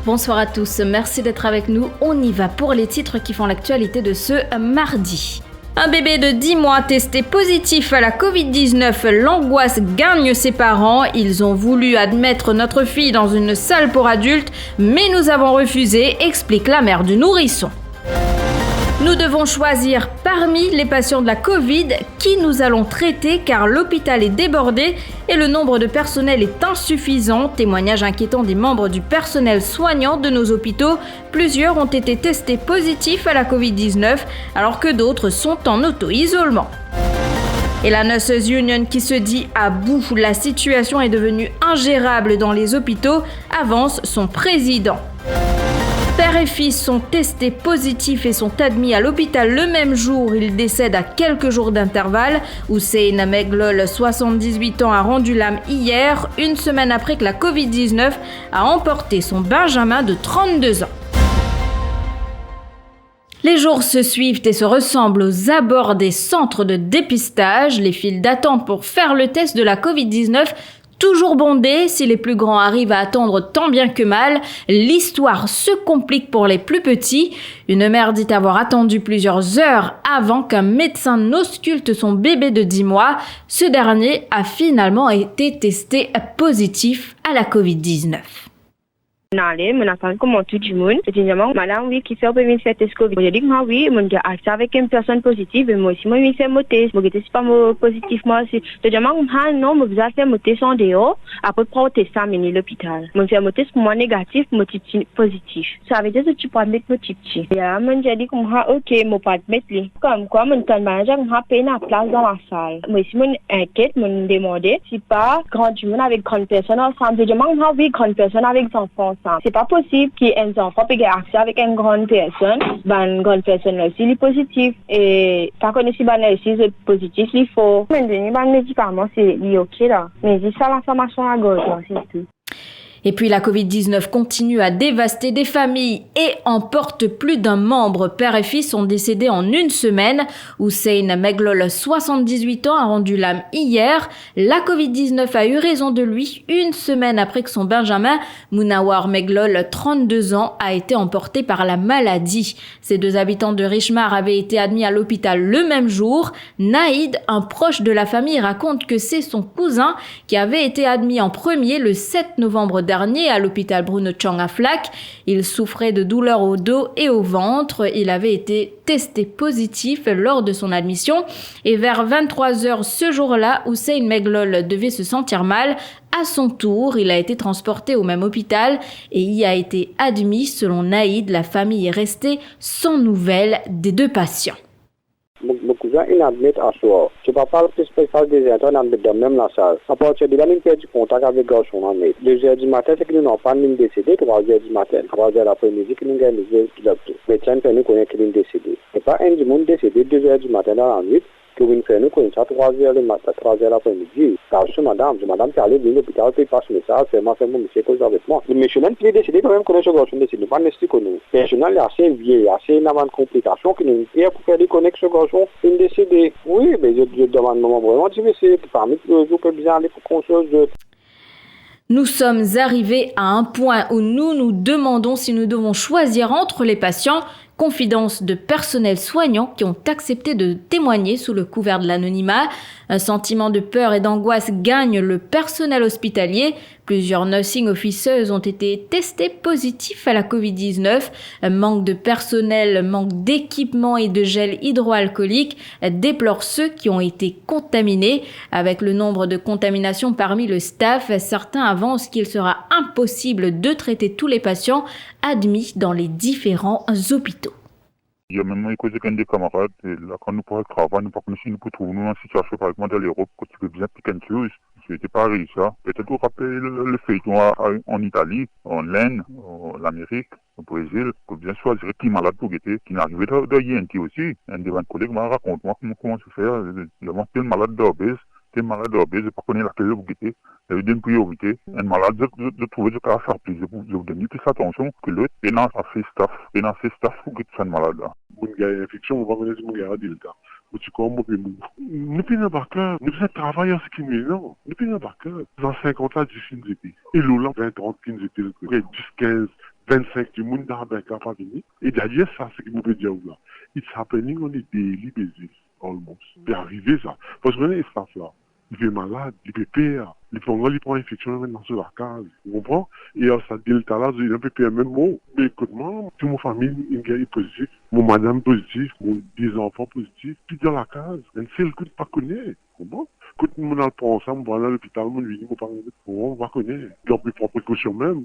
Bonsoir à tous, merci d'être avec nous. On y va pour les titres qui font l'actualité de ce mardi. Un bébé de 10 mois testé positif à la Covid-19, l'angoisse gagne ses parents. Ils ont voulu admettre notre fille dans une salle pour adultes, mais nous avons refusé, explique la mère du nourrisson. Nous devons choisir parmi les patients de la Covid qui nous allons traiter car l'hôpital est débordé et le nombre de personnel est insuffisant. Témoignage inquiétant des membres du personnel soignant de nos hôpitaux. Plusieurs ont été testés positifs à la Covid-19 alors que d'autres sont en auto-isolement. Et la Nurses Union qui se dit à bout, la situation est devenue ingérable dans les hôpitaux, avance son président. Père et fils sont testés positifs et sont admis à l'hôpital le même jour. Ils décèdent à quelques jours d'intervalle. Hussein Meglol, 78 ans, a rendu l'âme hier, une semaine après que la Covid-19 a emporté son Benjamin de 32 ans. Les jours se suivent et se ressemblent aux abords des centres de dépistage. Les files d'attente pour faire le test de la Covid-19 toujours bondé, si les plus grands arrivent à attendre tant bien que mal, l'histoire se complique pour les plus petits. Une mère dit avoir attendu plusieurs heures avant qu'un médecin n'ausculte son bébé de 10 mois. Ce dernier a finalement été testé positif à la Covid-19. Mon attend comme tout le monde. Effectivement, madame, oui, qui fait un fait test Covid. J'ai dit que oui, mon gars, avec une personne positive, et moi aussi, moi, il fait mon test. Moi, c'est pas mon positif, moi aussi. Effectivement, non, moi, vous avez fait mon test en dehors, après, pour tester ça, mais l'hôpital. Moi, fait mon test pour moi négatif, mon petit positif. Ça veut dire que tu peux mettre mon petit. Et là, moi, j'ai dit que ok, moi, pas mettre lui. Comme quoi, mon temps manager, moi, paye la place dans la salle. Moi aussi, moi, inquiète, moi, demandé, si pas, grand du monde avec grande personne ensemble. Effectivement, oui, grande personne avec enfants. C'est pas possible qu'un enfant puisse avoir accès avec une grande personne. Une grande personne aussi, il est positif. Et par contre, si c'est positif, il faut. Mais les médicaments, c'est ok là. Mais c'est ça l'information à gauche, c'est tout. Et puis la Covid-19 continue à dévaster des familles et emporte plus d'un membre. Père et fils sont décédés en une semaine. Hussein Meglol, 78 ans, a rendu l'âme hier. La Covid-19 a eu raison de lui une semaine après que son Benjamin, Munawar Meglol, 32 ans, a été emporté par la maladie. Ces deux habitants de Richmar avaient été admis à l'hôpital le même jour. Naïd, un proche de la famille, raconte que c'est son cousin qui avait été admis en premier le 7 novembre dernier à l'hôpital Bruno Chang à Flac. Il souffrait de douleurs au dos et au ventre. Il avait été testé positif lors de son admission et vers 23h ce jour-là, Hussein Meglol devait se sentir mal. À son tour, il a été transporté au même hôpital et y a été admis. Selon Naïd, la famille est restée sans nouvelles des deux patients. Mon cousin, il admet à soi. Je ne parle pas plus spécial des états, on admet même la salle. À partir de là, il perd du contact avec le garçon. 2h du matin, c'est que nous n'avons pas décédé. 3h du matin, 3h l'après-midi, que nous avons les docteurs. Le médecin fait nous connaître qu'il est décédé. Et pas un du monde décédé 2h du matin dans la nuit. Que vous fait nous connaître ça 3h le matin, 3h l'après-midi. Car je madame qui allait venir à l'hôpital, puis passe message, c'est mon monsieur cause avec moi. Le monsieur même qui est décédé, quand même connaître ce garçon décédé, pas nécessaire que nous. Le personnel est assez vieux, assez énormément de complications, qui nous fait pour faire des connexions ce garçon, il est décédé. Oui, mais je demande vraiment, je vais essayer de parmi tous les jours, que bien aller pour qu'on chose de. Nous sommes arrivés à un point où nous nous demandons si nous devons choisir entre les patients. Confidence de personnels soignants qui ont accepté de témoigner sous le couvert de l'anonymat. Un sentiment de peur et d'angoisse gagne le personnel hospitalier. Plusieurs nursing officers ont été testés positifs à la Covid-19. Manque de personnel, manque d'équipement et de gel hydroalcoolique déplorent ceux qui ont été contaminés. Avec le nombre de contaminations parmi le staff, certains avancent qu'il sera impossible de traiter tous les patients admis dans les différents hôpitaux. Il y a même causé avec des camarades, et là, quand nous pourrons travailler, nous pourrons nous trouver dans une situation, par exemple, dans l'Europe, quand tu peux bien piquer une chose, c'était pareil, ça. Peut-être vous rappelez le feuilleton en Italie, en Inde, en Amérique, au Brésil, pour bien choisir qui est malade pour guetter, qui n'arrivait de INT aussi. Un de mes collègues m'a raconté, moi, comment se faire, il y a un malade d'obèse, t'es malade d'obèse, je ne sais pas connaître laquelle vous guettez. Il y a une priorité. Un malade, je trouvais que ça faire plaisir. Je vous donne plus attention que l'autre. Et dans ses staff, pour que tu sois malade là. Mon gars, infection, on va connaître mon gars à Delta. Tu comprends, nous payons par cœur. Nous faisons travailler en ce qui est non. Nous payons par cœur. Dans 50 ans, du film d'été. Et l'eau là, 20, 30, 15 étés. 10, 15, 25 du monde dans la pas venir. Et d'ailleurs, ça, c'est ce que vous pouvez dire là. It's happening on a daily basis, almost. C'est arrivé ça. Parce que les staff là, il est malade, il peut perdre, il prend infection maintenant sur la case. Vous comprenez? Et ça delta là, il peut perdre même mot. Mais écoute-moi, toute mon famille est positive, mon madame positive, mon 10 enfants positifs, puis dans la case. Et c'est le coup de pas connaître. Vous comprenez? Quand on a le prend ça, on va à l'hôpital, on va connaître. Donc, il prend précaution même.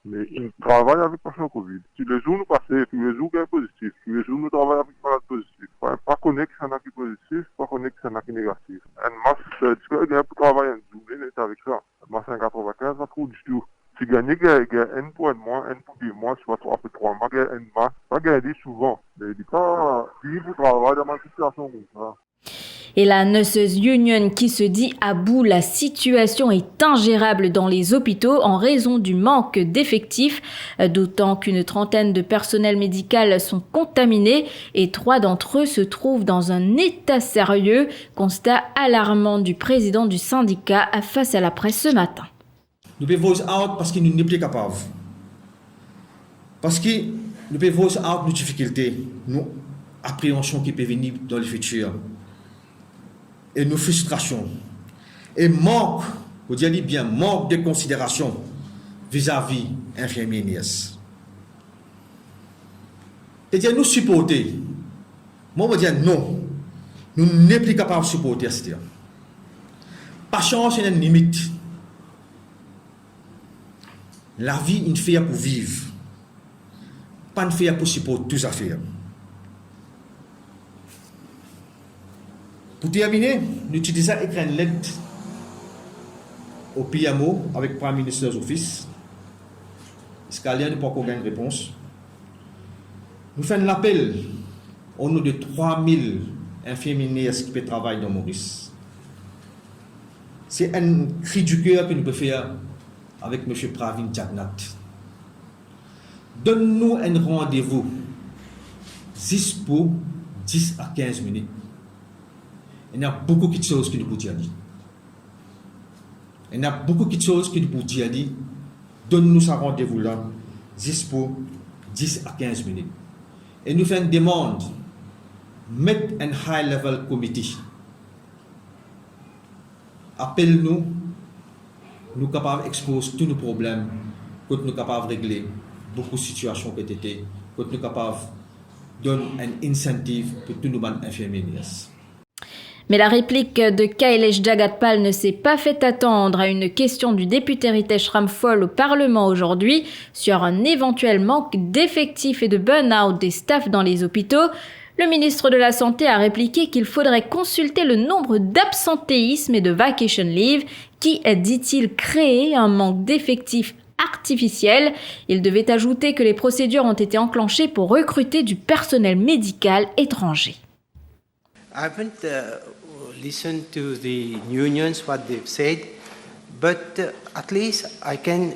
Mais il travaille avec le patient Covid. Tous les jours nous passons, tous les jours il est positif. Tous les jours nous travaillons avec malade positif. Pas connaître qu'il y en a qui est positif, pas connaître qu'il y en a qui est négatif. Un masse, tu peux travailler un jour, il est avec ça. Un masse 95, ça trouve du tout. Si gagner, il y a un pour un mois, un pour 2 mois, tu vas après 3 mois, il y a une masse. Pas gagner souvent. Mais il dit pas, il faut travailler dans ma situation comme ça. Et la Nurses Union qui se dit à bout, la situation est ingérable dans les hôpitaux en raison du manque d'effectifs, d'autant qu'une trentaine de personnels médicaux sont contaminés et 3 d'entre eux se trouvent dans un état sérieux, constat alarmant du président du syndicat face à la presse ce matin. Nous pouvons voice out parce que nous ne sommes pas capables. Parce que nous pouvons voice out nos difficultés, nos appréhensions qui peuvent venir dans le futur. Et nos frustrations, et manque, vous dites bien, manque de considération vis-à-vis infirmiers. C'est-à-dire nous supporter. Moi, je veux dire non, nous ne sommes plus capables de supporter ça. Patience, c'est une limite. La vie, une fait pour vivre, pas une fait pour supporter tout ça faire. Pour terminer, nous utilisons une lettre au PMO avec le Prime Minister's Office. Jusqu'à là, nous n'avons pas encore une réponse. Nous faisons un appel au nom de 3000 infirmiers qui peuvent travailler dans Maurice. C'est un cri du cœur que nous pouvons faire avec M. Pravin Jagnat. Donne-nous un rendez-vous juste pour 10 à 15 minutes. Il y a beaucoup de choses que nous pouvons dire. Il y a beaucoup de choses que nous pouvons dire. Donne-nous ce rendez-vous-là, juste pour 10 à 15 minutes. Et nous faisons une demande, mettre un high-level committee. Appelle-nous, nous sommes capables d'exposer tous nos problèmes, que nous sommes capables de régler beaucoup de situations que nous sommes capables de donner un incentive pour tous nos infirmiers. Mais la réplique de Kailesh Jagatpal ne s'est pas fait attendre à une question du député Ritesh Ramphal au Parlement aujourd'hui sur un éventuel manque d'effectifs et de burn-out des staffs dans les hôpitaux. Le ministre de la Santé a répliqué qu'il faudrait consulter le nombre d'absentéismes et de vacation leave qui, dit-il, crée un manque d'effectifs artificiel. Il devait ajouter que les procédures ont été enclenchées pour recruter du personnel médical étranger. I haven't listened to the unions, what they've said, but at least I can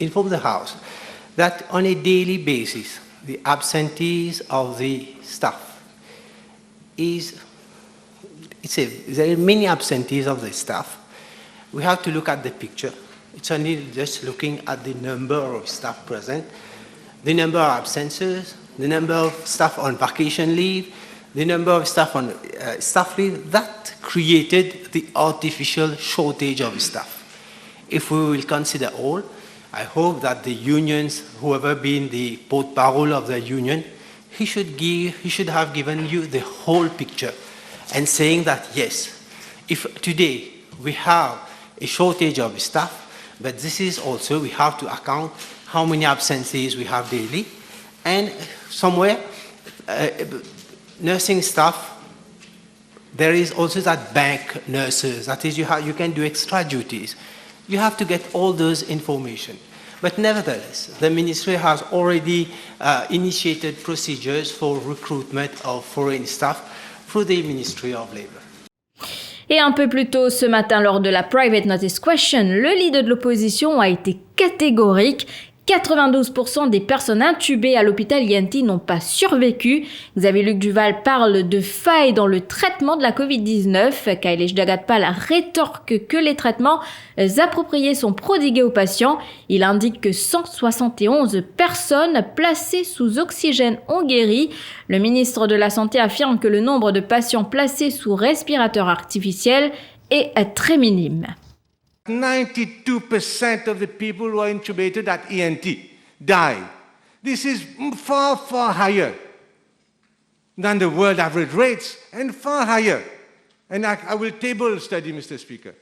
inform the House that on a daily basis, the absentees of the staff there are many absentees of the staff. We have to look at the picture. It's only just looking at the number of staff present, the number of absences, the number of staff on vacation leave, the number of staff on staff leave, that created the artificial shortage of staff. If we will consider all, I hope that the unions, whoever been the porte-parole of the union, he should have given you the whole picture and saying that yes, if today we have a shortage of staff, but this is also, we have to account how many absences we have daily, and somewhere nursing staff, there is also that bank nurses, that is you can do extra duties. You have to get all those information. But nevertheless, the ministry has already initiated procedures for recruitment of foreign staff through the Ministry of Labour. Et un peu plus tôt ce matin, lors de la Private Notice Question, le leader de l'opposition a été catégorique. 92% des personnes intubées à l'hôpital INT n'ont pas survécu. Xavier-Luc Duval parle de failles dans le traitement de la Covid-19. Kailesh Dagatpal rétorque que les traitements appropriés sont prodigués aux patients. Il indique que 171 personnes placées sous oxygène ont guéri. Le ministre de la Santé affirme que le nombre de patients placés sous respirateur artificiel est très minime. 92% of the people who are intubated at ENT die. This is far, far higher than the world average rates and far higher. And I will table a study, Mr. Speaker.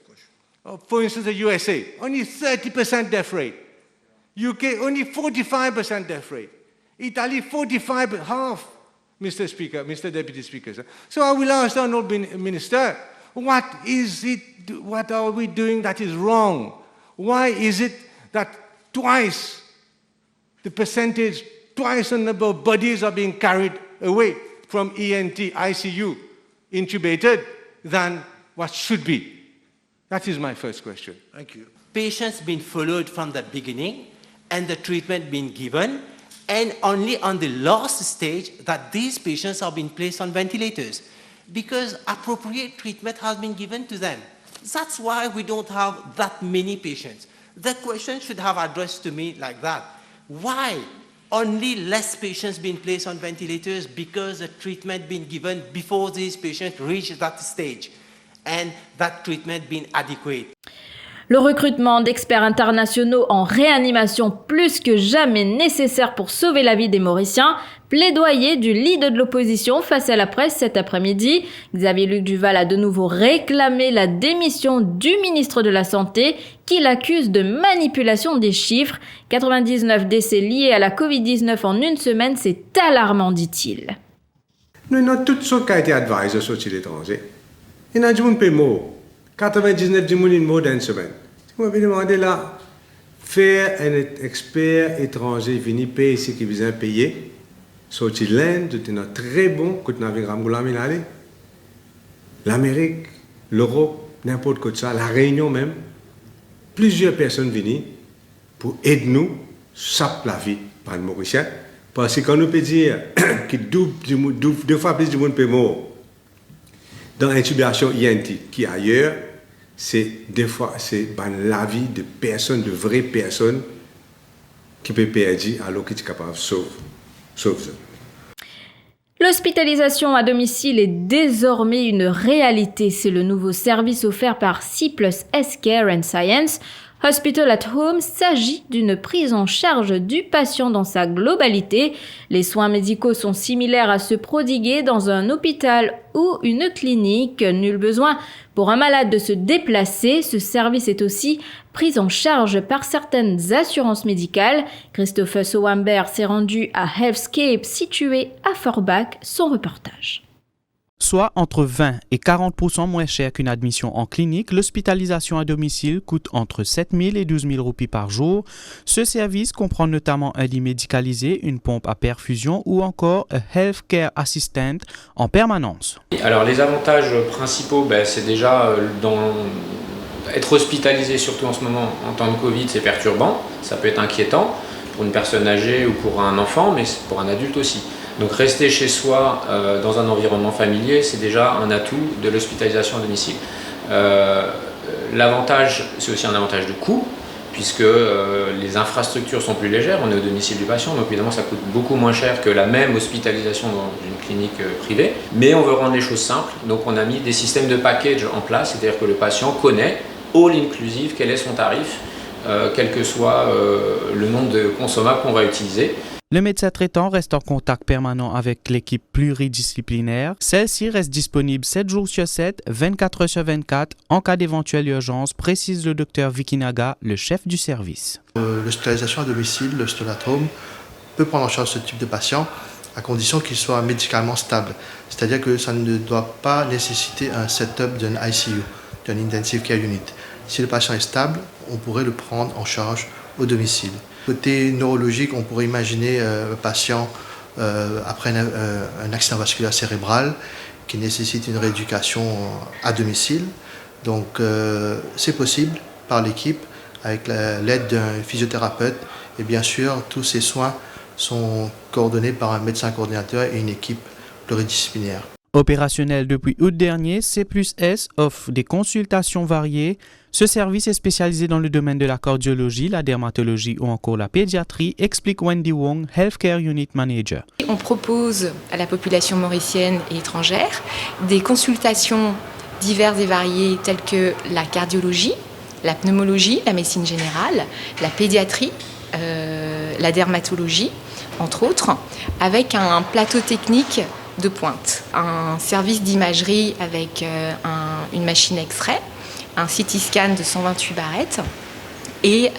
For instance, the USA, only 30% death rate. UK, only 45% death rate. Italy, 45, half, Mr. Speaker, Mr. Deputy Speaker. So I will ask the Honourable Minister, what are we doing that is wrong? Why is it that twice the percentage, twice the number of bodies are being carried away from ENT, ICU, intubated, than what should be? That is my first question. Thank you. Patients been followed from the beginning and the treatment been given, and only on the last stage that these patients are being placed on ventilators because appropriate treatment has been given to them. That's why we don't have that many patients. The question should have addressed to me like that. Why only less patients being placed on ventilators? Because the treatment been given before these patients reach that stage and that treatment being adequate. Le recrutement d'experts internationaux en réanimation plus que jamais nécessaire pour sauver la vie des Mauriciens. Plaidoyer du leader de l'opposition face à la presse cet après-midi. Xavier-Luc Duval a de nouveau réclamé la démission du ministre de la Santé qui l'accuse de manipulation des chiffres. 99 décès liés à la Covid-19 en une semaine, c'est alarmant, dit-il. Nous avons tous ceux qui ont été advisors sur l'étranger. Il y a des gens qui sont 99 gens qui sont dans une semaine. Je me demandé là, faire un expert étranger venir payer ce qu'il besoin payer. Sorti l'Inde, c'est un très bon côté navigable. L'Amérique, l'Europe, n'importe quoi ça, la Réunion même. Plusieurs personnes viennent pour aider nous, sauver la vie par le Mauricien. Parce que quand nous peut dire que deux fois plus de monde peut mourir dans l'intubation INT qu'ailleurs, c'est des fois c'est la vie de personnes, de vraies personnes qui peut perdre alors qu'ils sont capables de sauver ça. L'hospitalisation à domicile est désormais une réalité. C'est le nouveau service offert par C+S Care and Science. Hospital at Home s'agit d'une prise en charge du patient dans sa globalité. Les soins médicaux sont similaires à ceux prodigués dans un hôpital ou une clinique. Nul besoin pour un malade de se déplacer. Ce service est aussi pris en charge par certaines assurances médicales. Christophe Sowambert s'est rendu à Healthscape situé à Forbach. Son reportage. Soit entre 20 et 40% moins cher qu'une admission en clinique, l'hospitalisation à domicile coûte entre 7 000 et 12 000 roupies par jour. Ce service comprend notamment un lit médicalisé, une pompe à perfusion ou encore un healthcare assistant en permanence. Alors les avantages principaux, c'est déjà être hospitalisé, surtout en ce moment en temps de Covid, c'est perturbant, ça peut être inquiétant pour une personne âgée ou pour un enfant, mais pour un adulte aussi. Donc rester chez soi dans un environnement familier, c'est déjà un atout de l'hospitalisation à domicile. L'avantage, c'est aussi un avantage de coût, puisque les infrastructures sont plus légères, on est au domicile du patient, donc évidemment ça coûte beaucoup moins cher que la même hospitalisation dans une clinique privée. Mais on veut rendre les choses simples, donc on a mis des systèmes de package en place, c'est-à-dire que le patient connaît, all inclusive, quel est son tarif, quel que soit le nombre de consommables qu'on va utiliser. Le médecin traitant reste en contact permanent avec l'équipe pluridisciplinaire. Celle-ci reste disponible 7 jours sur 7, 24 heures sur 24, en cas d'éventuelle urgence, précise le docteur Vicky Naga, le chef du service. L'hospitalisation à domicile, le Hospital at Home, peut prendre en charge ce type de patient à condition qu'il soit médicalement stable. C'est-à-dire que ça ne doit pas nécessiter un setup d'un ICU, d'un Intensive Care Unit. Si le patient est stable, on pourrait le prendre en charge au domicile. Côté neurologique, on pourrait imaginer un patient après un accident vasculaire cérébral qui nécessite une rééducation à domicile. Donc c'est possible par l'équipe avec l'aide d'un physiothérapeute Et bien sûr, tous ces soins sont coordonnés par un médecin coordinateur et une équipe pluridisciplinaire. Opérationnel depuis août dernier, C+S offre des consultations variées. Ce service est spécialisé dans le domaine de la cardiologie, la dermatologie ou encore la pédiatrie, explique Wendy Wong, Healthcare Unit Manager. On propose à la population mauricienne et étrangère des consultations diverses et variées telles que la cardiologie, la pneumologie, la médecine générale, la pédiatrie, la dermatologie, entre autres, avec un plateau technique de pointe, un service d'imagerie avec une machine X-ray, un CT scan de 128 barrettes et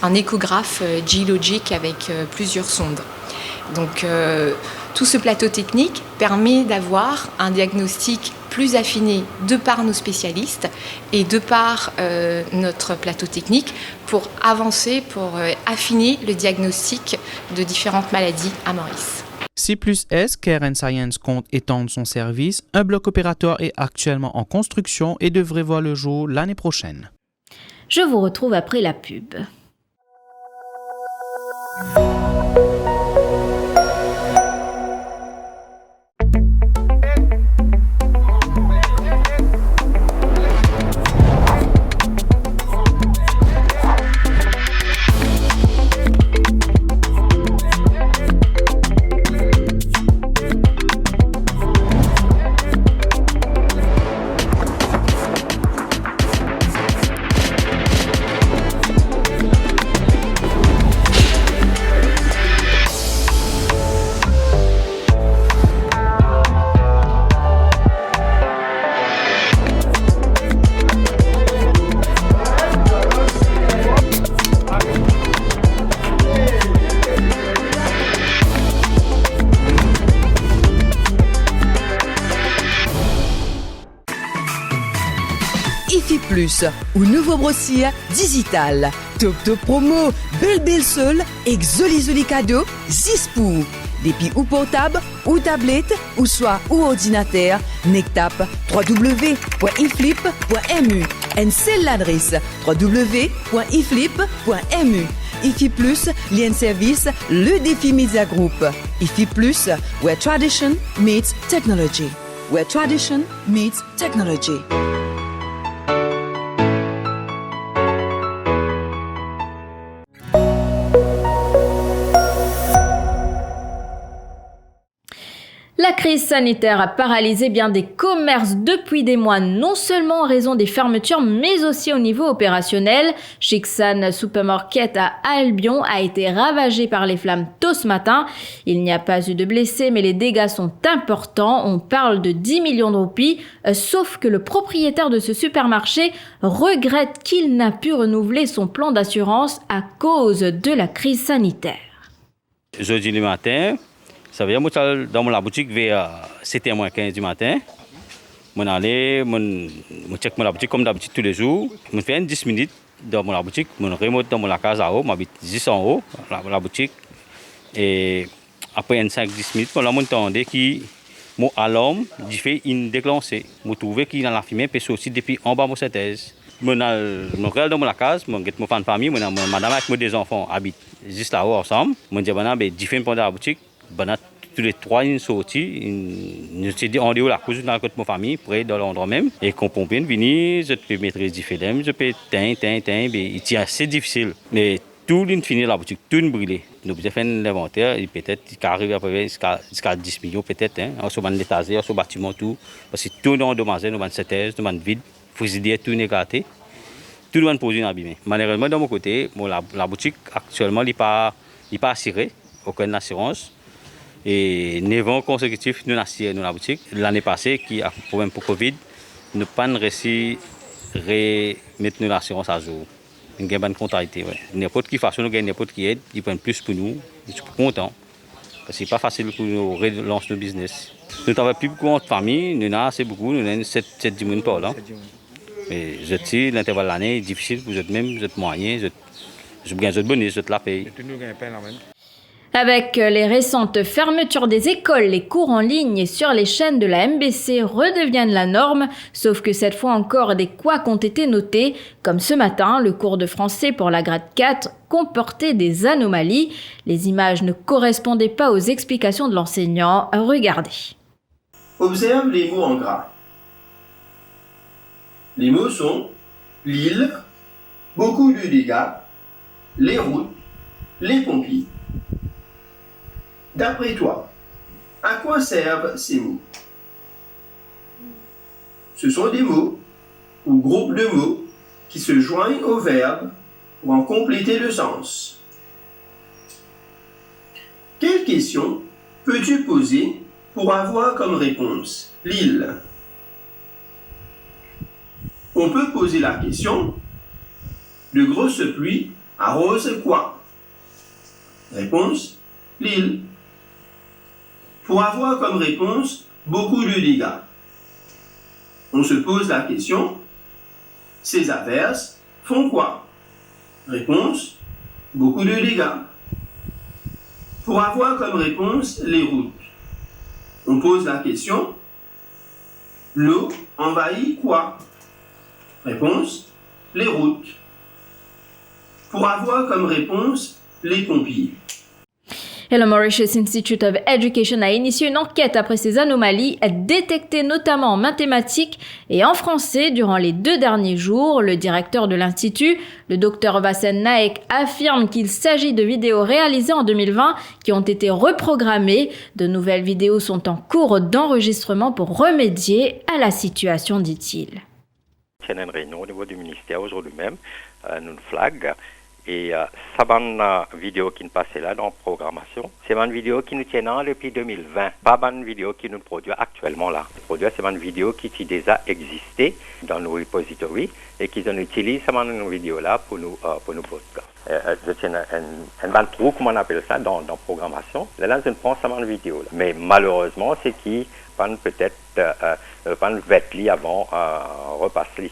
un échographe G-Logic avec plusieurs sondes. Donc tout ce plateau technique permet d'avoir un diagnostic plus affiné de par nos spécialistes et de par notre plateau technique pour avancer, pour affiner le diagnostic de différentes maladies à Maurice. C+S Care and Science compte étendre son service. Un bloc opératoire est actuellement en construction et devrait voir le jour l'année prochaine. Je vous retrouve après la pub. Ou nouveau brossier digital. Top top promo, belle seul, et joli cadeau, 6 pour. Depuis ou portable, ou tablette, ou soit ou ordinateur, nectap www.iflip.mu. Et c'est l'adresse www.iflip.mu. IFI Plus, lien service, le défi Media Group. IFI Plus, where tradition meets technology. Where tradition meets technology. La crise sanitaire a paralysé bien des commerces depuis des mois, non seulement en raison des fermetures, mais aussi au niveau opérationnel. Chicksan Supermarket à Albion a été ravagé par les flammes tôt ce matin. Il n'y a pas eu de blessés, mais les dégâts sont importants. On parle de 10 millions de roupies, sauf que le propriétaire de ce supermarché regrette qu'il n'a pu renouveler son plan d'assurance à cause de la crise sanitaire. Jeudi le matin, ça veut dire que je suis dans la boutique vers 7h15 du matin. Je check la boutique comme d'habitude tous les jours. Je fais 10 minutes dans la boutique. Je remonte dans la case en haut. J'habite juste en haut, la boutique. Et après 5-10 minutes, je m'entendais que mon alarme fait une déclenchée. Je trouvais qu'il y a la fumée peut sortir depuis en bas de mon synthèse. Je regarde dans la case, je suis ma famille, madame avec mes deux enfants habitent juste là-haut ensemble. Je dis, différents pendant la boutique. Tous les trois ils sont sortis, nous s'est dit on est où la cause dans la côte de ma famille, près de l'endroit même. Et quand on vient venir, je peux mettre des films, je peux teindre, mais c'est assez difficile. Mais tout est fini la boutique, tout est brûlé. Nous avons fait l'inventaire, et peut-être qu'il arrive à peu près jusqu'à 10 millions peut-être, en ce moment l'étage, en ce bâtiment, tout. Parce que tout est endommagé, nous avons cette thèse, nous avons vide, frigidaire, tout est éclaté. Tout doit poser un abîmé. Malheureusement, de mon côté, la boutique actuellement n'est pas assurée, aucune assurance. Et 9 ans consécutifs, nous assurons dans la boutique. L'année passée, qui a un problème pour Covid, nous n'avons pas réussi à remettre l'assurance à jour. Nous avons une bonne comptabilité. N'importe qui façon, nous avons n'importe qui aide, ils prennent plus pour nous. Nous sommes contents. Parce que ce n'est pas facile pour nous relancer le business. Nous n'avons plus beaucoup de famille, nous avons assez beaucoup, nous avons 7 10 par là. Mais je sais, l'intervalle de l'année est difficile pour vous même, vous êtes moyen, vous avez bonus, vous êtes la paye. Avec les récentes fermetures des écoles, les cours en ligne sur les chaînes de la MBC redeviennent la norme, sauf que cette fois encore des couacs ont été notés, comme ce matin, le cours de français pour la grade 4 comportait des anomalies. Les images ne correspondaient pas aux explications de l'enseignant. Regardez. Observe les mots en gras. Les mots sont l'île, beaucoup de dégâts, les routes, les pompiers. D'après toi, à quoi servent ces mots? Ce sont des mots ou groupes de mots qui se joignent au verbe pour en compléter le sens. Quelle question peux-tu poser pour avoir comme réponse l'île? On peut poser la question: de grosses pluies arrosent quoi? Réponse: l'île. Pour avoir comme réponse beaucoup de dégâts, on se pose la question: ces averses font quoi? Réponse: beaucoup de dégâts. Pour avoir comme réponse les routes, on pose la question: l'eau envahit quoi? Réponse: les routes. Pour avoir comme réponse les pompiers. Et le Mauritius Institute of Education a initié une enquête après ces anomalies détectées notamment en mathématiques et en français durant les 2 derniers jours. Le directeur de l'Institut, le Dr Vasen Naik, affirme qu'il s'agit de vidéos réalisées en 2020 qui ont été reprogrammées. De nouvelles vidéos sont en cours d'enregistrement pour remédier à la situation, dit-il. C'est une réunion au niveau du ministère aujourd'hui même, nous flag. Et ça bonne vidéo qui nous passait là dans la programmation, c'est une vidéo qui nous tient depuis 2020, pas une vidéo qui nous produit actuellement là. C'est une vidéo qui déjà existé dans nos repositories et qui nous utilise cette vidéo là pour nous podcasts. Je tiens un ban trou, comme on appelle ça, dans la programmation. Là, je ne pense pas à une vidéo là. Mais malheureusement, c'est qui peut-être pas vêtli avant repasse-li.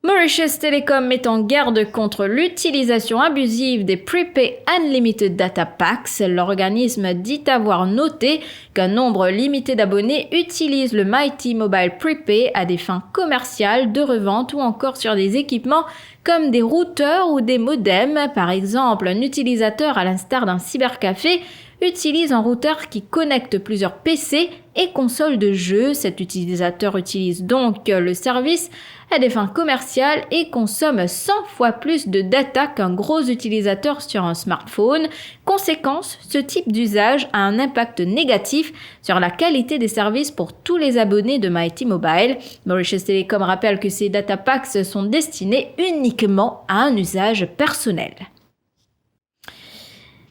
Mauritius Telecom met en garde contre l'utilisation abusive des Prepay Unlimited Data Packs. L'organisme dit avoir noté qu'un nombre limité d'abonnés utilise le Mighty Mobile Prepay à des fins commerciales, de revente ou encore sur des équipements comme des routeurs ou des modems. Par exemple, un utilisateur à l'instar d'un cybercafé utilise un routeur qui connecte plusieurs PC et consoles de jeux. Cet utilisateur utilise donc le service à des fins commerciales et consomme 100 fois plus de data qu'un gros utilisateur sur un smartphone. Conséquence, ce type d'usage a un impact négatif sur la qualité des services pour tous les abonnés de Mighty Mobile. Mauritius Telecom rappelle que ces data packs sont destinés uniquement à un usage personnel.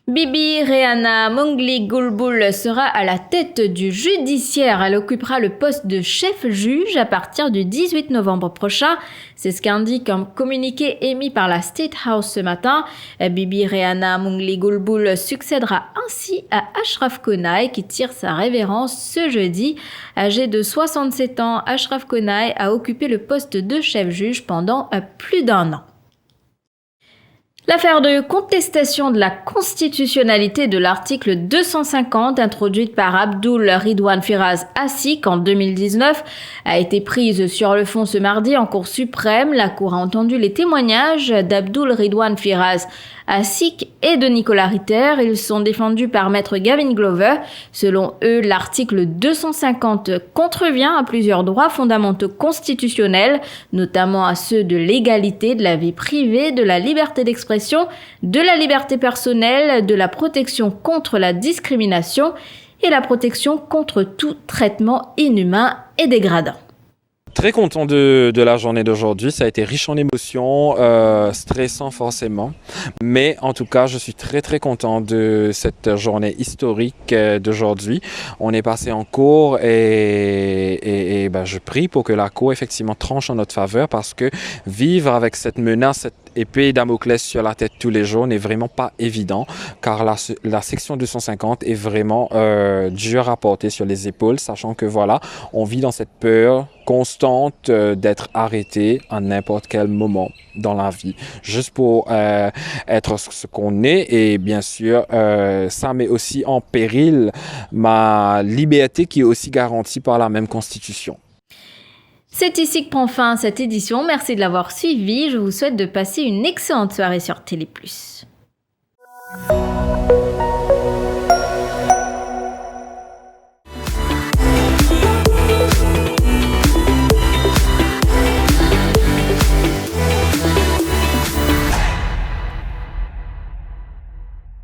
Bibi Rehana Mongli Gulbul sera à la tête du judiciaire. Elle occupera le poste de chef-juge à partir du 18 novembre prochain. C'est ce qu'indique un communiqué émis par la State House ce matin. Bibi Rehana Mongli Gulbul succédera ainsi à Ashraf Konai qui tire sa révérence ce jeudi. Âgé de 67 ans, Ashraf Konai a occupé le poste de chef-juge pendant plus d'1 an. L'affaire de contestation de la constitutionnalité de l'article 250 introduite par Abdul Ridwan Firaz Asik en 2019 a été prise sur le fond ce mardi en Cour suprême. La Cour a entendu les témoignages d'Abdul Ridwan Firaz Asik et de Nicolas Ritter. Ils sont défendus par maître Gavin Glover. Selon eux, l'article 250 contrevient à plusieurs droits fondamentaux constitutionnels, notamment à ceux de l'égalité, de la vie privée, de la liberté d'expression, de la liberté personnelle, de la protection contre la discrimination et la protection contre tout traitement inhumain et dégradant. Très content de la journée d'aujourd'hui, ça a été riche en émotions, stressant forcément, mais en tout cas je suis très content de cette journée historique d'aujourd'hui. On est passé en cour et je prie pour que la cour effectivement tranche en notre faveur parce que vivre avec cette menace, cette épée Damoclès sur la tête tous les jours n'est vraiment pas évident, car la section 250 est vraiment dure à porter sur les épaules, sachant que voilà, on vit dans cette peur constante d'être arrêté à n'importe quel moment dans la vie, juste pour être ce qu'on est. Et bien sûr, ça met aussi en péril ma liberté qui est aussi garantie par la même Constitution. C'est ici que prend fin cette édition. Merci de l'avoir suivi. Je vous souhaite de passer une excellente soirée sur Télé+.